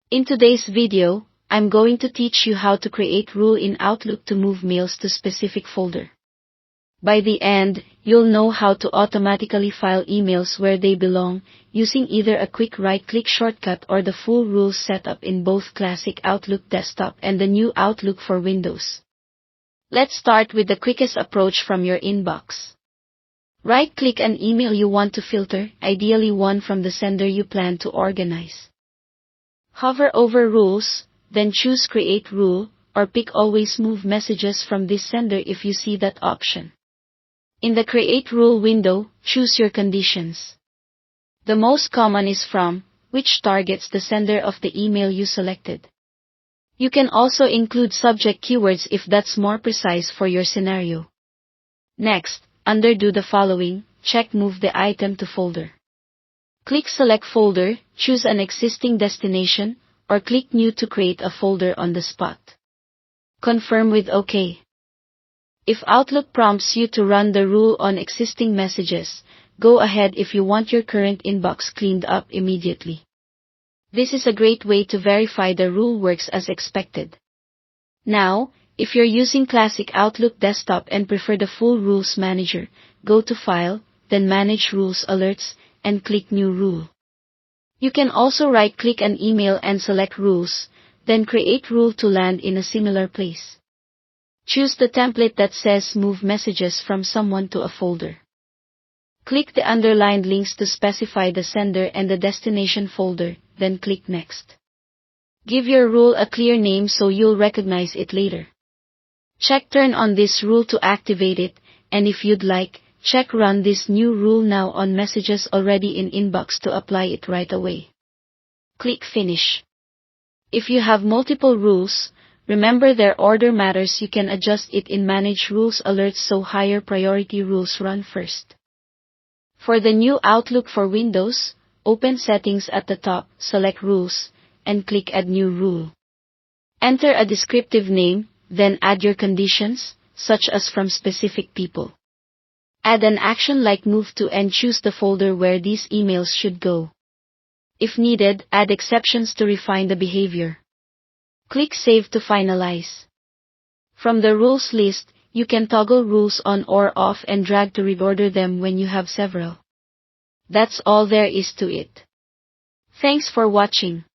In today's video, I'm going to teach you how to create rule in Outlook to move mails to specific folder. By the end, you'll know how to automatically file emails where they belong, using either a quick right-click shortcut or the full rules setup in both classic Outlook desktop and the new Outlook for Windows. Let's start with the quickest approach from your inbox. Right-click an email you want to filter, ideally one from the sender you plan to organize. Hover over Rules, then choose Create Rule, or pick Always Move Messages from this sender if you see that option. In the Create Rule window, choose your conditions. The most common is from, which targets the sender of the email you selected. You can also include subject keywords if that's more precise for your scenario. Next, under Do the following, check Move the item to folder. Click Select Folder, choose an existing destination, or click New to create a folder on the spot. Confirm with OK. If Outlook prompts you to run the rule on existing messages, go ahead if you want your current inbox cleaned up immediately. This is a great way to verify the rule works as expected. Now, if you're using classic Outlook desktop and prefer the full Rules Manager, go to File, then Manage Rules Alerts, and click New Rule. You can also right-click an email and select Rules, then create rule to land in a similar place. Choose the template that says Move Messages from Someone to a folder. Click the underlined links to specify the sender and the destination folder, then click Next. Give your rule a clear name so you'll recognize it later. Check Turn on this rule to activate it, and if you'd like, check Run this new rule now on messages already in inbox to apply it right away. Click Finish. If you have multiple rules, remember their order matters. You can adjust it in Manage Rules Alerts so higher priority rules run first. For the new Outlook for Windows, open Settings at the top, select Rules, and click Add New Rule. Enter a descriptive name, then add your conditions, such as from specific people. Add an action like Move to and choose the folder where these emails should go. If needed, add exceptions to refine the behavior. Click Save to finalize. From the rules list, you can toggle rules on or off and drag to reorder them when you have several. That's all there is to it. Thanks for watching.